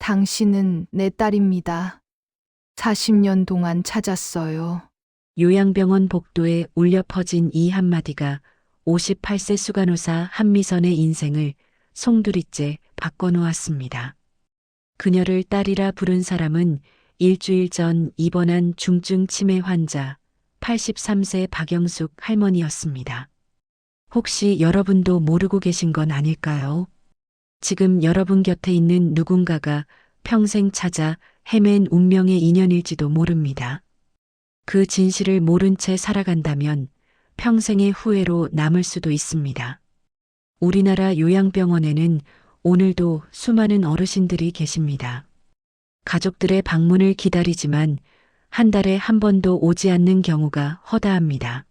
당신은 내 딸입니다. 40년 동안 찾았어요. 요양병원 복도에 울려 퍼진 이 한마디가 58세 수간호사 한미선의 인생을 송두리째 바꿔놓았습니다. 그녀를 딸이라 부른 사람은 일주일 전 입원한 중증 치매 환자 83세 박영숙 할머니였습니다. 혹시 여러분도 모르고 계신 건 아닐까요? 지금 여러분 곁에 있는 누군가가 평생 찾아 헤맨 운명의 인연일지도 모릅니다. 그 진실을 모른 채 살아간다면 평생의 후회로 남을 수도 있습니다. 우리나라 요양병원에는 오늘도 수많은 어르신들이 계십니다. 가족들의 방문을 기다리지만 한 달에 한 번도 오지 않는 경우가 허다합니다.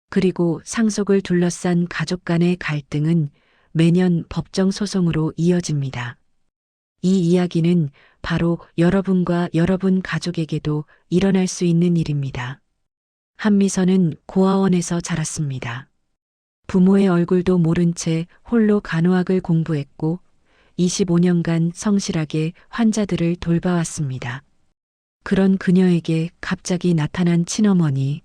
그리고 상속을 둘러싼 가족 간의 갈등은 매년 법정 소송으로 이어집니다. 이 이야기는 바로 여러분과 여러분 가족에게도 일어날 수 있는 일입니다. 한미선은 고아원에서 자랐습니다. 부모의 얼굴도 모른 채 홀로 간호학을 공부했고 25년간 성실하게 환자들을 돌봐왔습니다. 그런 그녀에게 갑자기 나타난 친어머니.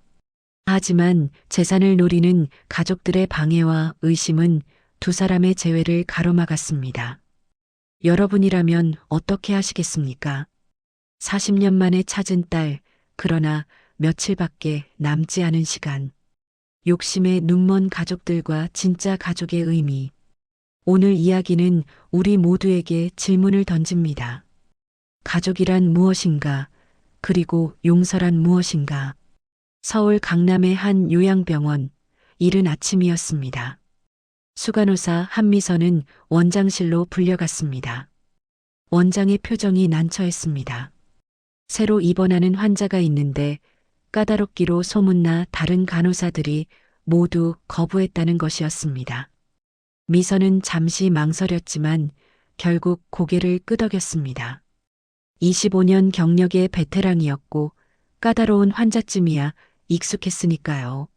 하지만 재산을 노리는 가족들의 방해와 의심은 두 사람의 재회를 가로막았습니다. 여러분이라면 어떻게 하시겠습니까? 40년 만에 찾은 딸, 그러나 며칠밖에 남지 않은 시간. 욕심에 눈먼 가족들과 진짜 가족의 의미. 오늘 이야기는 우리 모두에게 질문을 던집니다. 가족이란 무엇인가? 그리고 용서란 무엇인가? 서울 강남의 한 요양병원, 이른 아침이었습니다. 수간호사 한미선은 원장실로 불려갔습니다. 원장의 표정이 난처했습니다. 새로 입원하는 환자가 있는데 까다롭기로 소문나 다른 간호사들이 모두 거부했다는 것이었습니다. 미선은 잠시 망설였지만 결국 고개를 끄덕였습니다. 25년 경력의 베테랑이었고 까다로운 환자쯤이야 익숙했으니까요.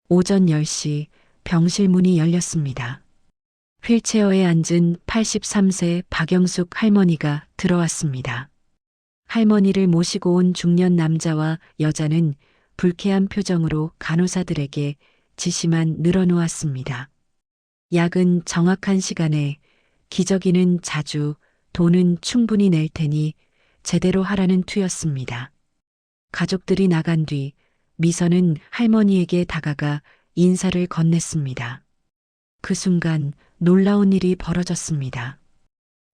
오전 10시 병실 문이 열렸습니다. 휠체어에 앉은 83세 박영숙 할머니가 들어왔습니다. 할머니를 모시고 온 중년 남자와 여자는 불쾌한 표정으로 간호사들에게 지시만 늘어놓았습니다. 약은 정확한 시간에, 기저귀는 자주, 돈은 충분히 낼 테니 제대로 하라는 투였습니다. 가족들이 나간 뒤 미선은 할머니에게 다가가 인사를 건넸습니다. 그 순간 놀라운 일이 벌어졌습니다.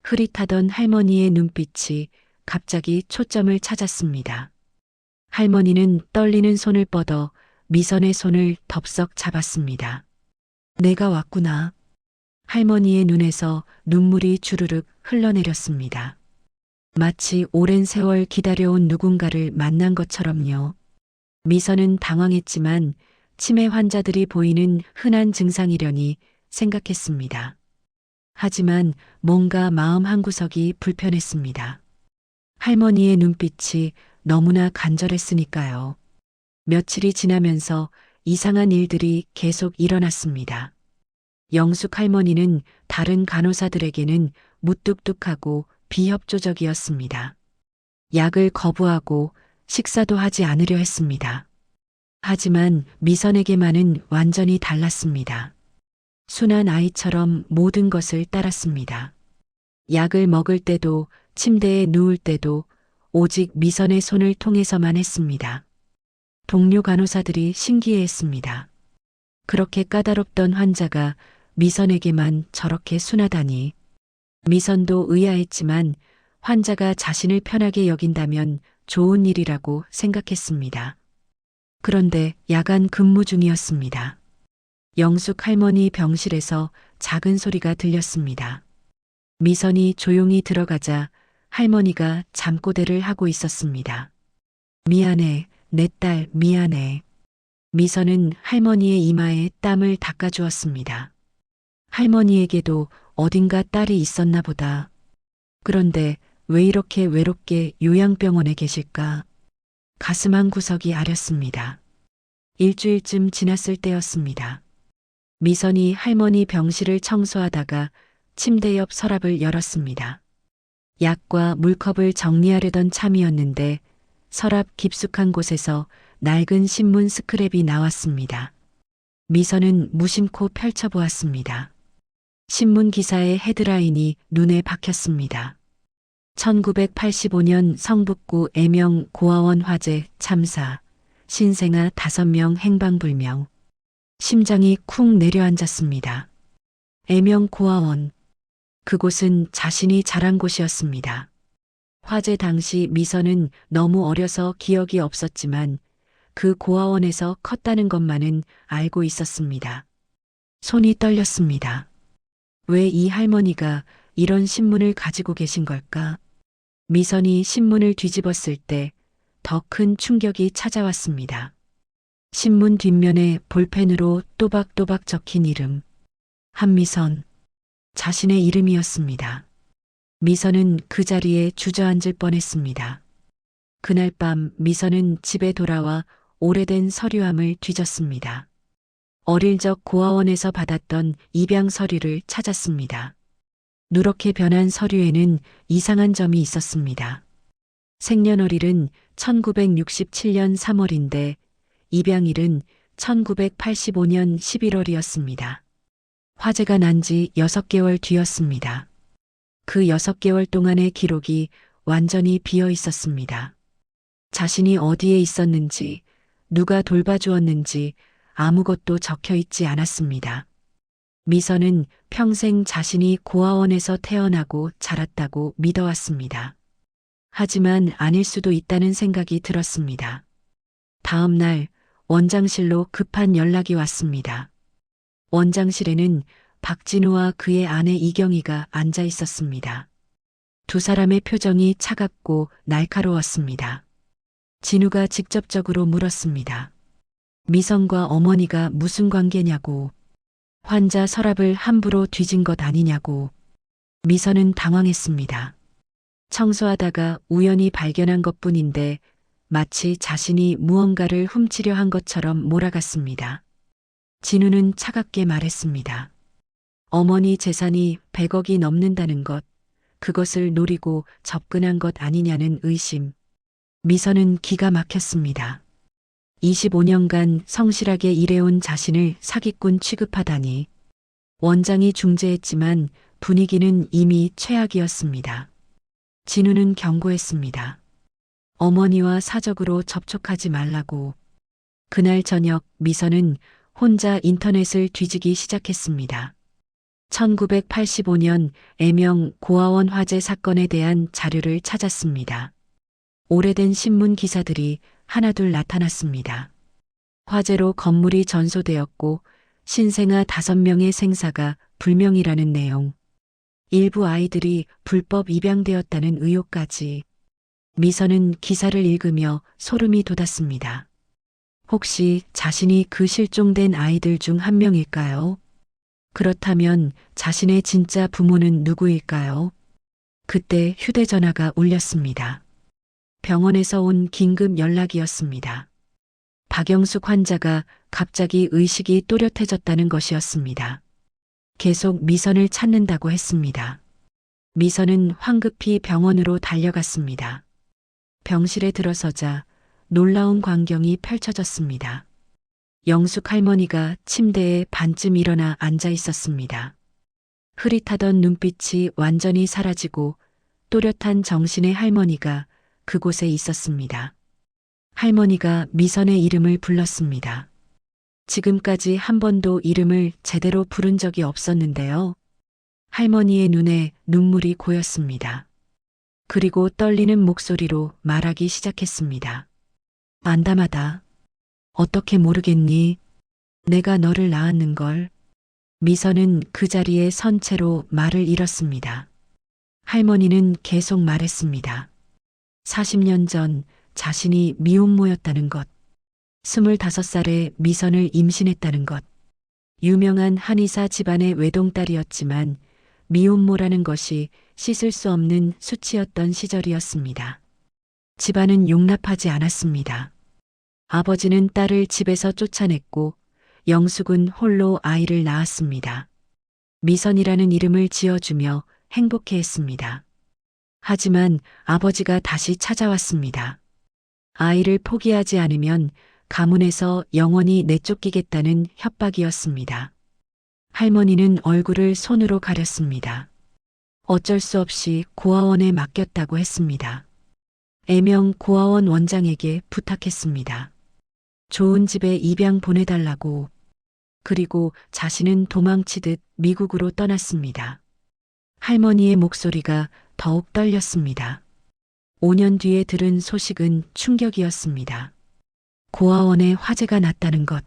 흐릿하던 할머니의 눈빛이 갑자기 초점을 찾았습니다. 할머니는 떨리는 손을 뻗어 미선의 손을 덥석 잡았습니다. 내가 왔구나. 할머니의 눈에서 눈물이 주르륵 흘러내렸습니다. 마치 오랜 세월 기다려온 누군가를 만난 것처럼요. 미선은 당황했지만 치매 환자들이 보이는 흔한 증상이려니 생각했습니다. 하지만 뭔가 마음 한구석이 불편했습니다. 할머니의 눈빛이 너무나 간절했으니까요. 며칠이 지나면서 이상한 일들이 계속 일어났습니다. 영숙 할머니는 다른 간호사들에게는 무뚝뚝하고 비협조적이었습니다. 약을 거부하고 식사도 하지 않으려 했습니다. 하지만 미선에게만은 완전히 달랐습니다. 순한 아이처럼 모든 것을 따랐습니다. 약을 먹을 때도 침대에 누울 때도 오직 미선의 손을 통해서만 했습니다. 동료 간호사들이 신기해했습니다. 그렇게 까다롭던 환자가 미선에게만 저렇게 순하다니. 미선도 의아했지만 환자가 자신을 편하게 여긴다면 좋은 일이라고 생각했습니다. 그런데 야간 근무 중이었습니다. 영숙 할머니 병실에서 작은 소리가 들렸습니다. 미선이 조용히 들어가자 할머니가 잠꼬대를 하고 있었습니다. 미안해, 내 딸 미안해. 미선은 할머니의 이마에 땀을 닦아주었습니다. 할머니에게도 어딘가 딸이 있었나 보다. 그런데 왜 이렇게 외롭게 요양병원에 계실까? 가슴 한 구석이 아렸습니다. 일주일쯤 지났을 때였습니다. 미선이 할머니 병실을 청소하다가 침대 옆 서랍을 열었습니다. 약과 물컵을 정리하려던 참이었는데 서랍 깊숙한 곳에서 낡은 신문 스크랩이 나왔습니다. 미선은 무심코 펼쳐보았습니다. 신문 기사의 헤드라인이 눈에 박혔습니다. 1985년 성북구 애명 고아원 화재 참사, 신생아 5명 행방불명. 심장이 쿵 내려앉았습니다. 애명 고아원. 그곳은 자신이 자란 곳이었습니다. 화재 당시 미선은 너무 어려서 기억이 없었지만 그 고아원에서 컸다는 것만은 알고 있었습니다. 손이 떨렸습니다. 왜 이 할머니가 이런 신문을 가지고 계신 걸까? 미선이 신문을 뒤집었을 때 더 큰 충격이 찾아왔습니다. 신문 뒷면에 볼펜으로 또박또박 적힌 이름. 한미선. 자신의 이름이었습니다. 미선은 그 자리에 주저앉을 뻔했습니다. 그날 밤 미선은 집에 돌아와 오래된 서류함을 뒤졌습니다. 어릴 적 고아원에서 받았던 입양 서류를 찾았습니다. 누렇게 변한 서류에는 이상한 점이 있었습니다. 생년월일은 1967년 3월인데 입양일은 1985년 11월이었습니다. 화재가 난 지 6개월 뒤였습니다. 그 6개월 동안의 기록이 완전히 비어 있었습니다. 자신이 어디에 있었는지, 누가 돌봐주었는지 아무것도 적혀 있지 않았습니다. 미선은 평생 자신이 고아원에서 태어나고 자랐다고 믿어왔습니다. 하지만 아닐 수도 있다는 생각이 들었습니다. 다음 날 원장실로 급한 연락이 왔습니다. 원장실에는 박진우와 그의 아내 이경희가 앉아 있었습니다. 두 사람의 표정이 차갑고 날카로웠습니다. 진우가 직접적으로 물었습니다. 미선과 어머니가 무슨 관계냐고, 환자 서랍을 함부로 뒤진 것 아니냐고. 미선은 당황했습니다. 청소하다가 우연히 발견한 것뿐인데 마치 자신이 무언가를 훔치려 한 것처럼 몰아갔습니다. 진우는 차갑게 말했습니다. 어머니 재산이 100억이 넘는다는 것, 그것을 노리고 접근한 것 아니냐는 의심. 미선은 기가 막혔습니다. 25년간 성실하게 일해온 자신을 사기꾼 취급하다니. 원장이 중재했지만 분위기는 이미 최악이었습니다. 진우는 경고했습니다. 어머니와 사적으로 접촉하지 말라고. 그날 저녁 미선은 혼자 인터넷을 뒤지기 시작했습니다. 1985년 애명 고아원 화재 사건에 대한 자료를 찾았습니다. 오래된 신문 기사들이 하나둘 나타났습니다. 화재로 건물이 전소되었고 신생아 5명의 생사가 불명이라는 내용. 일부 아이들이 불법 입양되었다는 의혹까지. 미선은 기사를 읽으며 소름이 돋았습니다. 혹시 자신이 그 실종된 아이들 중 한 명일까요? 그렇다면 자신의 진짜 부모는 누구일까요? 그때 휴대전화가 울렸습니다. 병원에서 온 긴급 연락이었습니다. 박영숙 환자가 갑자기 의식이 또렷해졌다는 것이었습니다. 계속 미선을 찾는다고 했습니다. 미선은 황급히 병원으로 달려갔습니다. 병실에 들어서자 놀라운 광경이 펼쳐졌습니다. 영숙 할머니가 침대에 반쯤 일어나 앉아 있었습니다. 흐릿하던 눈빛이 완전히 사라지고 또렷한 정신의 할머니가 그곳에 있었습니다. 할머니가 미선의 이름을 불렀습니다. 지금까지 한 번도 이름을 제대로 부른 적이 없었는데요. 할머니의 눈에 눈물이 고였습니다. 그리고 떨리는 목소리로 말하기 시작했습니다. 안담하다. 어떻게 모르겠니? 내가 너를 낳았는걸. 미선은 그 자리에 선 채로 말을 잃었습니다. 할머니는 계속 말했습니다. 40년 전 자신이 미혼모였다는 것. 25살에 미선을 임신했다는 것. 유명한 한의사 집안의 외동딸이었지만 미혼모라는 것이 씻을 수 없는 수치였던 시절이었습니다. 집안은 용납하지 않았습니다. 아버지는 딸을 집에서 쫓아냈고 영숙은 홀로 아이를 낳았습니다. 미선이라는 이름을 지어주며 행복해했습니다. 하지만 아버지가 다시 찾아왔습니다. 아이를 포기하지 않으면 가문에서 영원히 내쫓기겠다는 협박이었습니다. 할머니는 얼굴을 손으로 가렸습니다. 어쩔 수 없이 고아원에 맡겼다고 했습니다. 애명 고아원 원장에게 부탁했습니다. 좋은 집에 입양 보내달라고. 그리고 자신은 도망치듯 미국으로 떠났습니다. 할머니의 목소리가 더욱 떨렸습니다. 5년 뒤에 들은 소식은 충격이었습니다. 고아원에 화재가 났다는 것.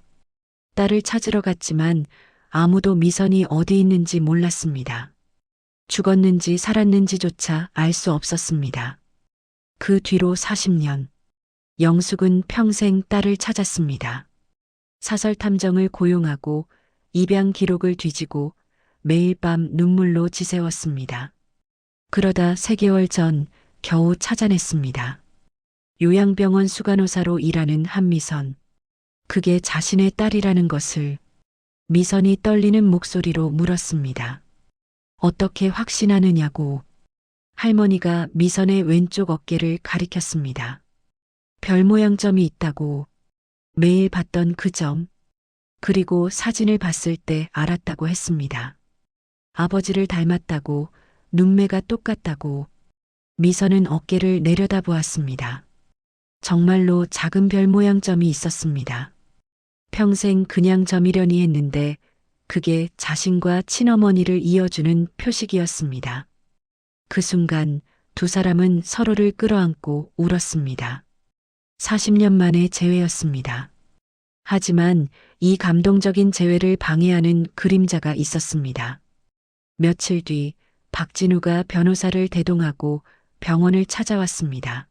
딸을 찾으러 갔지만 아무도 미선이 어디 있는지 몰랐습니다. 죽었는지 살았는지조차 알 수 없었습니다. 그 뒤로 40년. 영숙은 평생 딸을 찾았습니다. 사설 탐정을 고용하고 입양 기록을 뒤지고 매일 밤 눈물로 지새웠습니다. 그러다 3개월 전 겨우 찾아냈습니다. 요양병원 수간호사로 일하는 한미선. 그게 자신의 딸이라는 것을 미선이 떨리는 목소리로 물었습니다. 어떻게 확신하느냐고. 할머니가 미선의 왼쪽 어깨를 가리켰습니다. 별 모양 점이 있다고. 매일 봤던 그 점. 그리고 사진을 봤을 때 알았다고 했습니다. 아버지를 닮았다고, 눈매가 똑같다고. 미선은 어깨를 내려다보았습니다. 정말로 작은 별 모양 점이 있었습니다. 평생 그냥 점이려니 했는데 그게 자신과 친어머니를 이어주는 표식이었습니다. 그 순간 두 사람은 서로를 끌어안고 울었습니다. 40년 만의 재회였습니다. 하지만 이 감동적인 재회를 방해하는 그림자가 있었습니다. 며칠 뒤 박진우가 변호사를 대동하고 병원을 찾아왔습니다.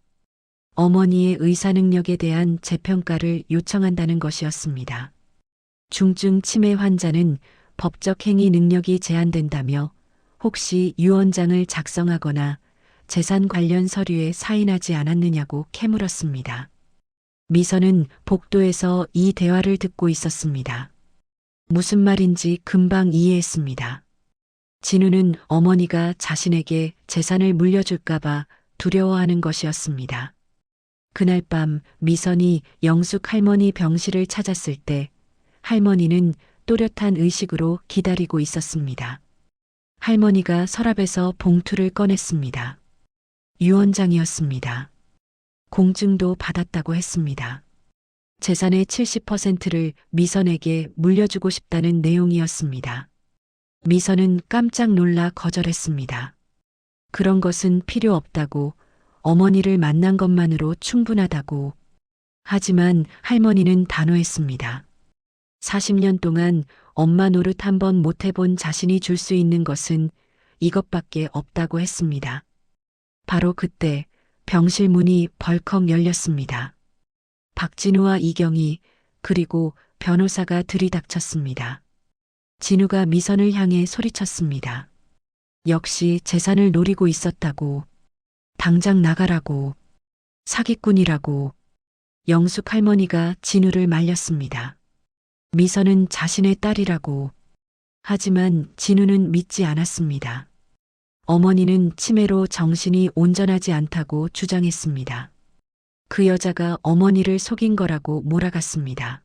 어머니의 의사 능력에 대한 재평가를 요청한다는 것이었습니다. 중증 치매 환자는 법적 행위 능력이 제한된다며 혹시 유언장을 작성하거나 재산 관련 서류에 사인하지 않았느냐고 캐물었습니다. 미선은 복도에서 이 대화를 듣고 있었습니다. 무슨 말인지 금방 이해했습니다. 진우는 어머니가 자신에게 재산을 물려줄까봐 두려워하는 것이었습니다. 그날 밤 미선이 영숙 할머니 병실을 찾았을 때 할머니는 또렷한 의식으로 기다리고 있었습니다. 할머니가 서랍에서 봉투를 꺼냈습니다. 유언장이었습니다. 공증도 받았다고 했습니다. 재산의 70%를 미선에게 물려주고 싶다는 내용이었습니다. 미선은 깜짝 놀라 거절했습니다. 그런 것은 필요 없다고, 어머니를 만난 것만으로 충분하다고. 하지만 할머니는 단호했습니다. 40년 동안 엄마 노릇 한 번 못 해본 자신이 줄 수 있는 것은 이것밖에 없다고 했습니다. 바로 그때 병실 문이 벌컥 열렸습니다. 박진우와 이경이 그리고 변호사가 들이닥쳤습니다. 진우가 미선을 향해 소리쳤습니다. 역시 재산을 노리고 있었다고. 당장 나가라고. 사기꾼이라고. 영숙 할머니가 진우를 말렸습니다. 미선은 자신의 딸이라고. 하지만 진우는 믿지 않았습니다. 어머니는 치매로 정신이 온전하지 않다고 주장했습니다. 그 여자가 어머니를 속인 거라고 몰아갔습니다.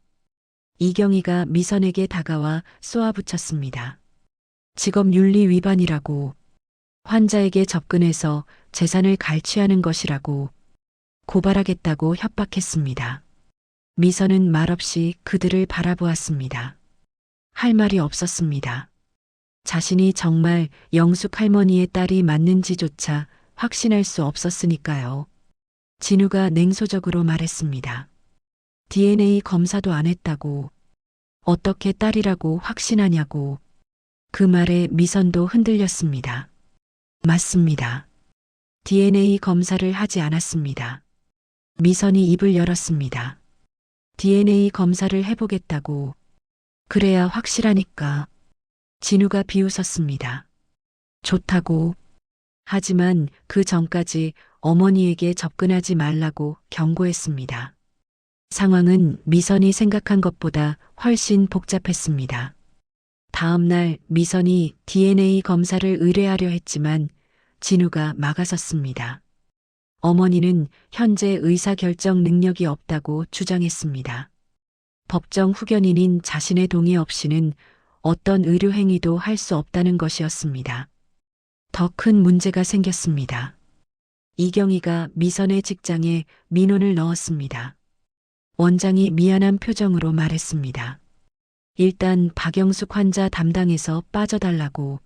이경이가 미선에게 다가와 쏘아붙였습니다. 직업윤리 위반이라고. 환자에게 접근해서 재산을 갈취하는 것이라고. 고발하겠다고 협박했습니다. 미선은 말없이 그들을 바라보았습니다. 할 말이 없었습니다. 자신이 정말 영숙 할머니의 딸이 맞는지조차 확신할 수 없었으니까요. 진우가 냉소적으로 말했습니다. DNA 검사도 안 했다고. 어떻게 딸이라고 확신하냐고. 그 말에 미선도 흔들렸습니다. 맞습니다. DNA 검사를 하지 않았습니다. 미선이 입을 열었습니다. DNA 검사를 해보겠다고. 그래야 확실하니까. 진우가 비웃었습니다. 좋다고. 하지만 그 전까지 어머니에게 접근하지 말라고 경고했습니다. 상황은 미선이 생각한 것보다 훨씬 복잡했습니다. 다음 날 미선이 DNA 검사를 의뢰하려 했지만 진우가 막아섰습니다. 어머니는 현재 의사결정 능력이 없다고 주장했습니다. 법정 후견인인 자신의 동의 없이는 어떤 의료 행위도 할 수 없다는 것이었습니다. 더 큰 문제가 생겼습니다. 이경희가 미선의 직장에 민원을 넣었습니다. 원장이 미안한 표정으로 말했습니다. 일단 박영숙 환자 담당에서 빠져달라고.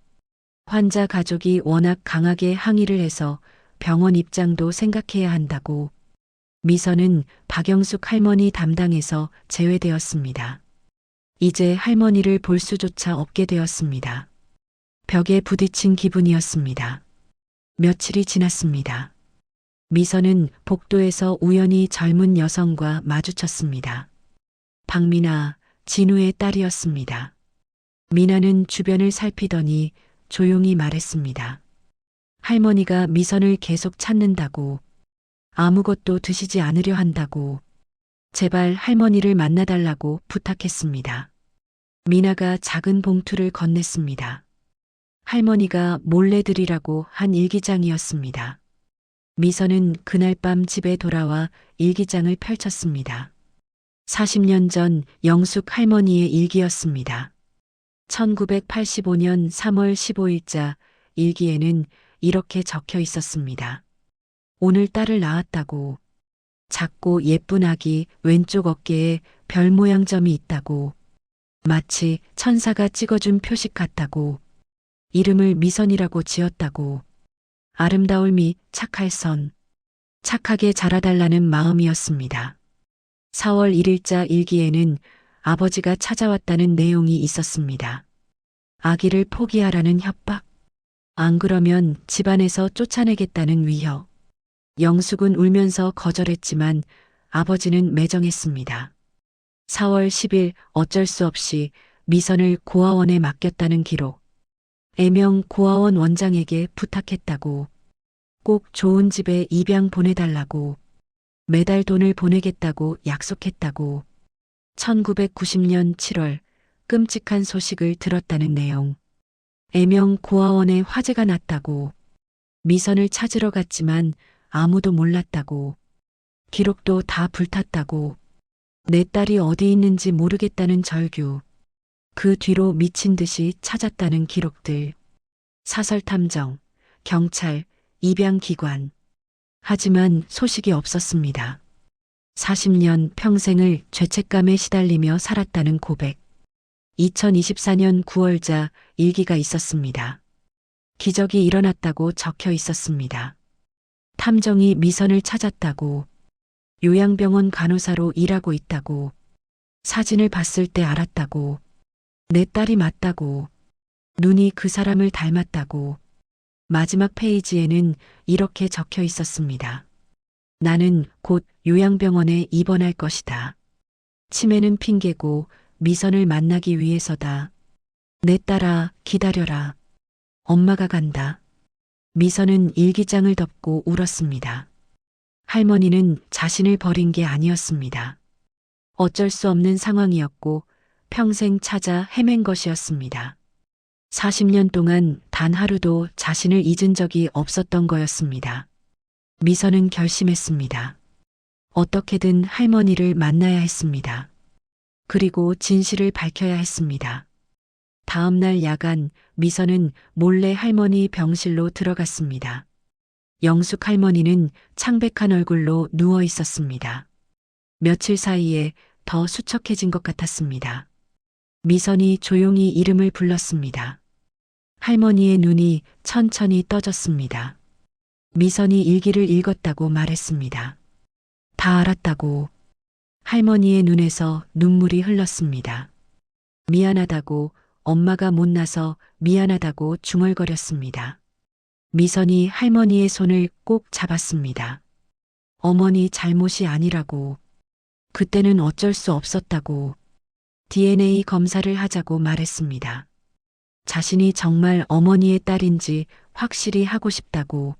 환자 가족이 워낙 강하게 항의를 해서 병원 입장도 생각해야 한다고. 미선은 박영숙 할머니 담당에서 제외되었습니다. 이제 할머니를 볼 수조차 없게 되었습니다. 벽에 부딪힌 기분이었습니다. 며칠이 지났습니다. 미선은 복도에서 우연히 젊은 여성과 마주쳤습니다. 박미나, 진우의 딸이었습니다. 미나는 주변을 살피더니 조용히 말했습니다. 할머니가 미선을 계속 찾는다고, 아무것도 드시지 않으려 한다고, 제발 할머니를 만나달라고 부탁했습니다. 미나가 작은 봉투를 건넸습니다. 할머니가 몰래 드리라고 한 일기장이었습니다. 미선은 그날 밤 집에 돌아와 일기장을 펼쳤습니다. 40년 전 영숙 할머니의 일기였습니다. 1985년 3월 15일자 일기에는 이렇게 적혀 있었습니다. 오늘 딸을 낳았다고. 작고 예쁜 아기 왼쪽 어깨에 별 모양 점이 있다고. 마치 천사가 찍어준 표식 같다고. 이름을 미선이라고 지었다고. 아름다울 미 착할 선. 착하게 자라달라는 마음이었습니다. 4월 1일자 일기에는 아버지가 찾아왔다는 내용이 있었습니다. 아기를 포기하라는 협박. 안 그러면 집안에서 쫓아내겠다는 위협. 영숙은 울면서 거절했지만 아버지는 매정했습니다. 4월 10일 어쩔 수 없이 미선을 고아원에 맡겼다는 기록. 애명 고아원 원장에게 부탁했다고. 꼭 좋은 집에 입양 보내달라고. 매달 돈을 보내겠다고 약속했다고. 1990년 7월 끔찍한 소식을 들었다는 내용. 애명 고아원에 화재가 났다고. 미선을 찾으러 갔지만 아무도 몰랐다고. 기록도 다 불탔다고. 내 딸이 어디 있는지 모르겠다는 절규. 그 뒤로 미친 듯이 찾았다는 기록들. 사설탐정, 경찰, 입양기관. 하지만 소식이 없었습니다. 40년 평생을 죄책감에 시달리며 살았다는 고백. 2024년 9월자 일기가 있었습니다. 기적이 일어났다고 적혀 있었습니다. 탐정이 미선을 찾았다고. 요양병원 간호사로 일하고 있다고. 사진을 봤을 때 알았다고. 내 딸이 맞다고. 눈이 그 사람을 닮았다고. 마지막 페이지에는 이렇게 적혀 있었습니다. 나는 곧 요양병원에 입원할 것이다. 치매는 핑계고 미선을 만나기 위해서다. 내 딸아, 기다려라. 엄마가 간다. 미선은 일기장을 덮고 울었습니다. 할머니는 자신을 버린 게 아니었습니다. 어쩔 수 없는 상황이었고 평생 찾아 헤맨 것이었습니다. 40년 동안 단 하루도 자신을 잊은 적이 없었던 거였습니다. 미선은 결심했습니다. 어떻게든 할머니를 만나야 했습니다. 그리고 진실을 밝혀야 했습니다. 다음 날 야간 미선은 몰래 할머니 병실로 들어갔습니다. 영숙 할머니는 창백한 얼굴로 누워 있었습니다. 며칠 사이에 더 수척해진 것 같았습니다. 미선이 조용히 이름을 불렀습니다. 할머니의 눈이 천천히 떠졌습니다. 미선이 일기를 읽었다고 말했습니다. 다 알았다고. 할머니의 눈에서 눈물이 흘렀습니다. 미안하다고, 엄마가 못나서 미안하다고 중얼거렸습니다. 미선이 할머니의 손을 꼭 잡았습니다. 어머니 잘못이 아니라고. 그때는 어쩔 수 없었다고. DNA 검사를 하자고 말했습니다. 자신이 정말 어머니의 딸인지 확실히 하고 싶다고.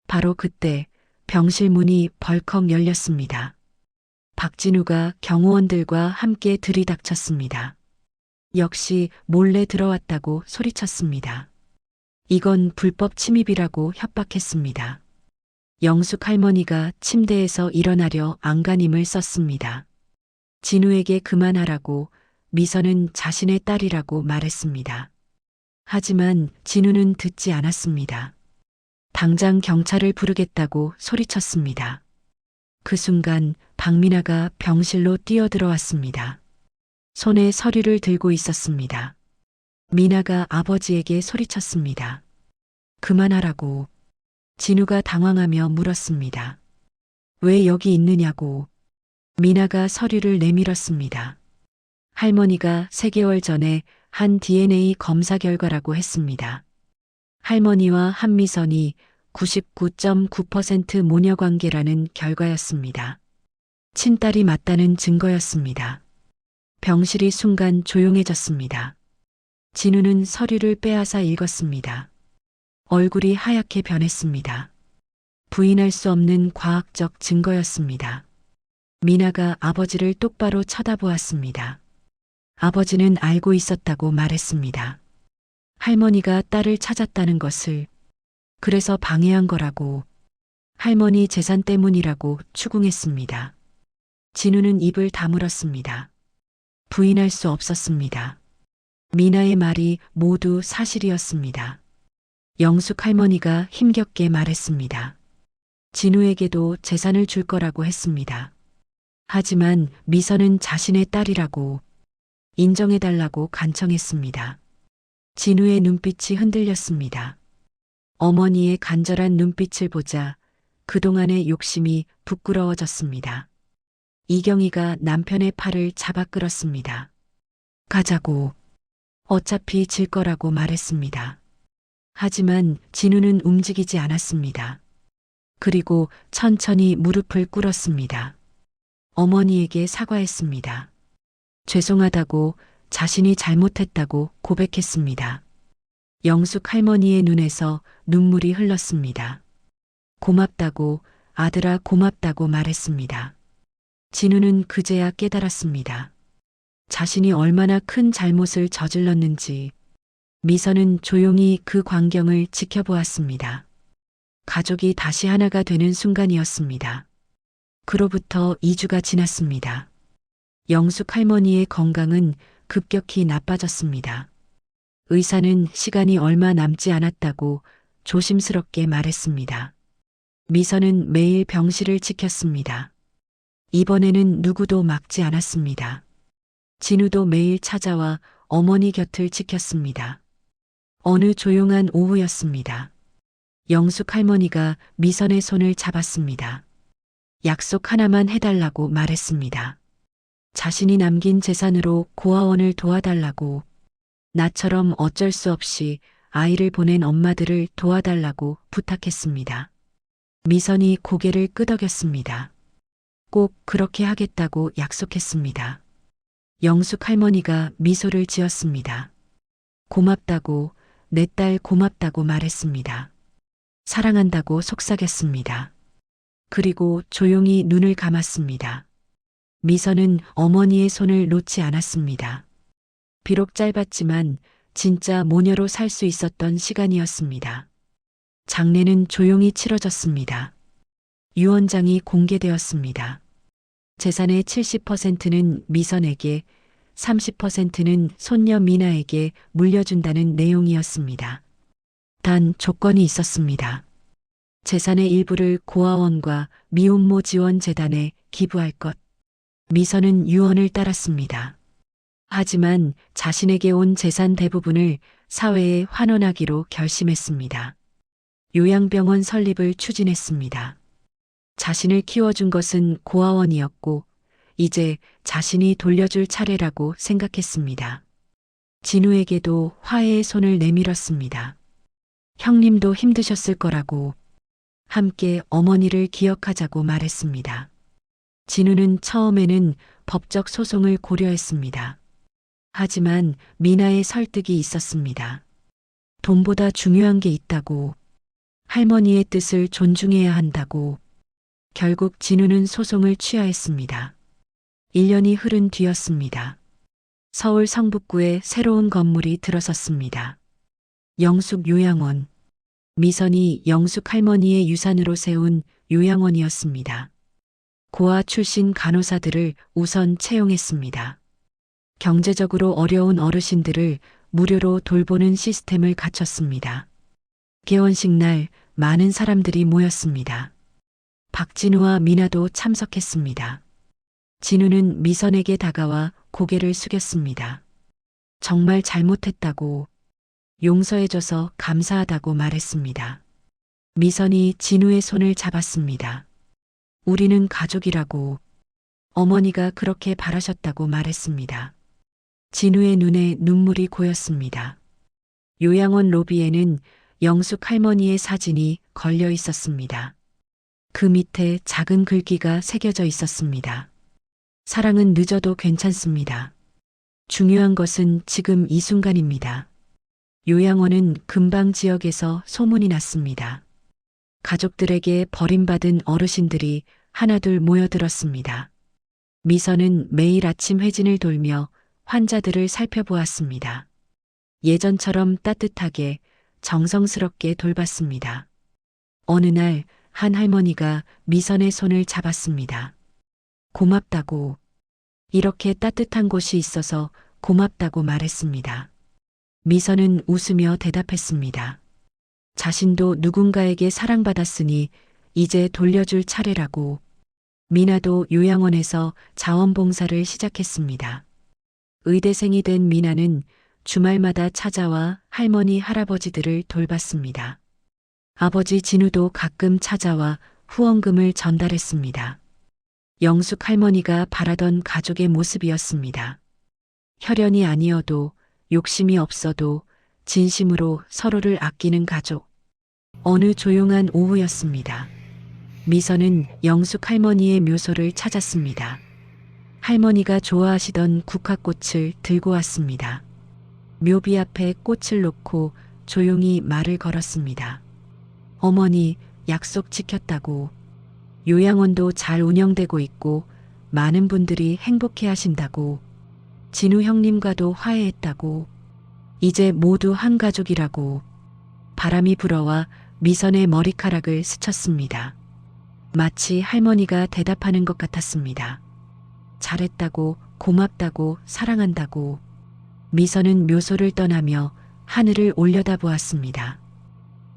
바로 그때 병실 문이 벌컥 열렸습니다. 박진우가 경호원들과 함께 들이닥쳤습니다. 역시 몰래 들어왔다고 소리쳤습니다. 이건 불법 침입이라고 협박했습니다. 영숙 할머니가 침대에서 일어나려 안간힘을 썼습니다. 진우에게 그만하라고, 미선은 자신의 딸이라고 말했습니다. 하지만 진우는 듣지 않았습니다. 당장 경찰을 부르겠다고 소리쳤습니다. 그 순간 박미나가 병실로 뛰어들어왔습니다. 손에 서류를 들고 있었습니다. 미나가 아버지에게 소리쳤습니다. 그만하라고. 진우가 당황하며 물었습니다. 왜 여기 있느냐고. 미나가 서류를 내밀었습니다. 할머니가 3개월 전에 한 DNA 검사 결과라고 했습니다. 할머니와 한미선이 99.9% 모녀 관계라는 결과였습니다. 친딸이 맞다는 증거였습니다. 병실이 순간 조용해졌습니다. 진우는 서류를 빼앗아 읽었습니다. 얼굴이 하얗게 변했습니다. 부인할 수 없는 과학적 증거였습니다. 미나가 아버지를 똑바로 쳐다보았습니다. 아버지는 알고 있었다고 말했습니다. 할머니가 딸을 찾았다는 것을, 그래서 방해한 거라고, 할머니 재산 때문이라고 추궁했습니다. 진우는 입을 다물었습니다. 부인할 수 없었습니다. 미나의 말이 모두 사실이었습니다. 영숙 할머니가 힘겹게 말했습니다. 진우에게도 재산을 줄 거라고 했습니다. 하지만 미선은 자신의 딸이라고 인정해달라고 간청했습니다. 진우의 눈빛이 흔들렸습니다. 어머니의 간절한 눈빛을 보자 그동안의 욕심이 부끄러워졌습니다. 이경희가 남편의 팔을 잡아 끌었습니다. 가자고. 어차피 질 거라고 말했습니다. 하지만 진우는 움직이지 않았습니다. 그리고 천천히 무릎을 꿇었습니다. 어머니에게 사과했습니다. 죄송하다고, 자신이 잘못했다고 고백했습니다. 영숙 할머니의 눈에서 눈물이 흘렀습니다. 고맙다고, 아들아 고맙다고 말했습니다. 진우는 그제야 깨달았습니다. 자신이 얼마나 큰 잘못을 저질렀는지. 미선은 조용히 그 광경을 지켜보았습니다. 가족이 다시 하나가 되는 순간이었습니다. 그로부터 2주가 지났습니다. 영숙 할머니의 건강은 급격히 나빠졌습니다. 의사는 시간이 얼마 남지 않았다고 조심스럽게 말했습니다. 미선은 매일 병실을 지켰습니다. 이번에는 누구도 막지 않았습니다. 진우도 매일 찾아와 어머니 곁을 지켰습니다. 어느 조용한 오후였습니다. 영숙 할머니가 미선의 손을 잡았습니다. 약속 하나만 해달라고 말했습니다. 자신이 남긴 재산으로 고아원을 도와달라고, 나처럼 어쩔 수 없이 아이를 보낸 엄마들을 도와달라고 부탁했습니다. 미선이 고개를 끄덕였습니다. 꼭 그렇게 하겠다고 약속했습니다. 영숙 할머니가 미소를 지었습니다. 고맙다고, 내 딸 고맙다고 말했습니다. 사랑한다고 속삭였습니다. 그리고 조용히 눈을 감았습니다. 미선은 어머니의 손을 놓지 않았습니다. 비록 짧았지만 진짜 모녀로 살 수 있었던 시간이었습니다. 장례는 조용히 치러졌습니다. 유언장이 공개되었습니다. 재산의 70%는 미선에게, 30%는 손녀 미나에게 물려준다는 내용이었습니다. 단 조건이 있었습니다. 재산의 일부를 고아원과 미혼모 지원 재단에 기부할 것. 미선은 유언을 따랐습니다. 하지만 자신에게 온 재산 대부분을 사회에 환원하기로 결심했습니다. 요양병원 설립을 추진했습니다. 자신을 키워준 것은 고아원이었고 이제 자신이 돌려줄 차례라고 생각했습니다. 진우에게도 화해의 손을 내밀었습니다. 형님도 힘드셨을 거라고, 함께 어머니를 기억하자고 말했습니다. 진우는 처음에는 법적 소송을 고려했습니다. 하지만 미나의 설득이 있었습니다. 돈보다 중요한 게 있다고, 할머니의 뜻을 존중해야 한다고. 결국 진우는 소송을 취하했습니다. 1년이 흐른 뒤였습니다. 서울 성북구에 새로운 건물이 들어섰습니다. 영숙 요양원. 미선이 영숙 할머니의 유산으로 세운 요양원이었습니다. 고아 출신 간호사들을 우선 채용했습니다. 경제적으로 어려운 어르신들을 무료로 돌보는 시스템을 갖췄습니다. 개원식 날 많은 사람들이 모였습니다. 박진우와 미나도 참석했습니다. 진우는 미선에게 다가와 고개를 숙였습니다. 정말 잘못했다고, 용서해줘서 감사하다고 말했습니다. 미선이 진우의 손을 잡았습니다. 우리는 가족이라고, 어머니가 그렇게 바라셨다고 말했습니다. 진우의 눈에 눈물이 고였습니다. 요양원 로비에는 영숙 할머니의 사진이 걸려 있었습니다. 그 밑에 작은 글귀가 새겨져 있었습니다. 사랑은 늦어도 괜찮습니다. 중요한 것은 지금 이 순간입니다. 요양원은 근방 지역에서 소문이 났습니다. 가족들에게 버림받은 어르신들이 하나둘 모여들었습니다. 미선은 매일 아침 회진을 돌며 환자들을 살펴보았습니다. 예전처럼 따뜻하게 정성스럽게 돌봤습니다. 어느 날 한 할머니가 미선의 손을 잡았습니다. 고맙다고, 이렇게 따뜻한 곳이 있어서 고맙다고 말했습니다. 미선은 웃으며 대답했습니다. 자신도 누군가에게 사랑받았으니 이제 돌려줄 차례라고. 미나도 요양원에서 자원봉사를 시작했습니다. 의대생이 된 미나는 주말마다 찾아와 할머니, 할아버지들을 돌봤습니다. 아버지 진우도 가끔 찾아와 후원금을 전달했습니다. 영숙 할머니가 바라던 가족의 모습이었습니다. 혈연이 아니어도, 욕심이 없어도 진심으로 서로를 아끼는 가족. 어느 조용한 오후였습니다. 미선은 영숙 할머니의 묘소를 찾았습니다. 할머니가 좋아하시던 국화꽃을 들고 왔습니다. 묘비 앞에 꽃을 놓고 조용히 말을 걸었습니다. 어머니, 약속 지켰다고. 요양원도 잘 운영되고 있고 많은 분들이 행복해 하신다고. 진우 형님과도 화해했다고. 이제 모두 한 가족이라고. 바람이 불어와 미선의 머리카락을 스쳤습니다. 마치 할머니가 대답하는 것 같았습니다. 잘했다고, 고맙다고, 사랑한다고. 미선은 묘소를 떠나며 하늘을 올려다보았습니다.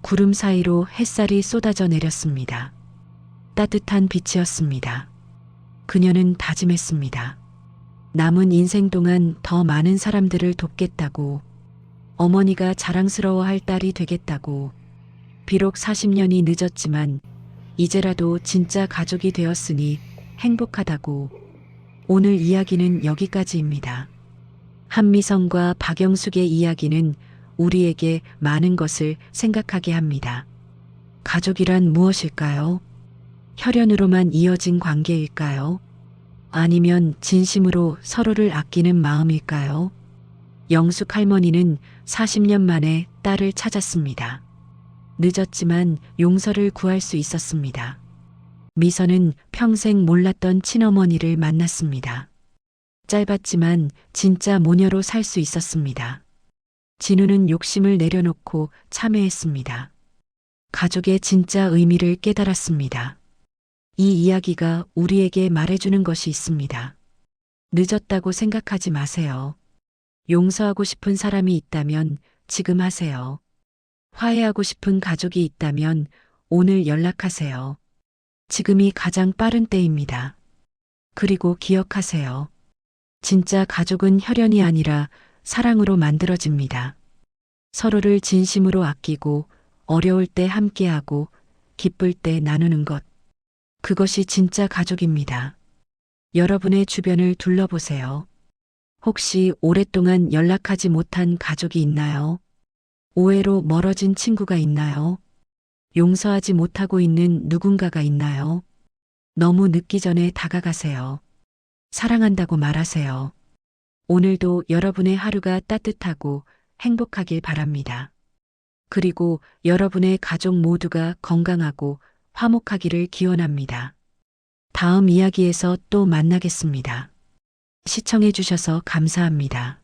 구름 사이로 햇살이 쏟아져 내렸습니다. 따뜻한 빛이었습니다. 그녀는 다짐했습니다. 남은 인생 동안 더 많은 사람들을 돕겠다고. 어머니가 자랑스러워할 딸이 되겠다고. 비록 40년이 늦었지만 이제라도 진짜 가족이 되었으니 행복하다고. 오늘 이야기는 여기까지입니다. 한미선과 박영숙의 이야기는 우리에게 많은 것을 생각하게 합니다. 가족이란 무엇일까요? 혈연으로만 이어진 관계일까요? 아니면 진심으로 서로를 아끼는 마음일까요? 영숙 할머니는 40년 만에 딸을 찾았습니다. 늦었지만 용서를 구할 수 있었습니다. 미선은 평생 몰랐던 친어머니를 만났습니다. 짧았지만 진짜 모녀로 살 수 있었습니다. 진우는 욕심을 내려놓고 참여했습니다. 가족의 진짜 의미를 깨달았습니다. 이 이야기가 우리에게 말해주는 것이 있습니다. 늦었다고 생각하지 마세요. 용서하고 싶은 사람이 있다면 지금 하세요. 화해하고 싶은 가족이 있다면 오늘 연락하세요. 지금이 가장 빠른 때입니다. 그리고 기억하세요. 진짜 가족은 혈연이 아니라 사랑으로 만들어집니다. 서로를 진심으로 아끼고 어려울 때 함께하고 기쁠 때 나누는 것. 그것이 진짜 가족입니다. 여러분의 주변을 둘러보세요. 혹시 오랫동안 연락하지 못한 가족이 있나요? 오해로 멀어진 친구가 있나요? 용서하지 못하고 있는 누군가가 있나요? 너무 늦기 전에 다가가세요. 사랑한다고 말하세요. 오늘도 여러분의 하루가 따뜻하고 행복하길 바랍니다. 그리고 여러분의 가족 모두가 건강하고 화목하기를 기원합니다. 다음 이야기에서 또 만나겠습니다. 시청해 주셔서 감사합니다.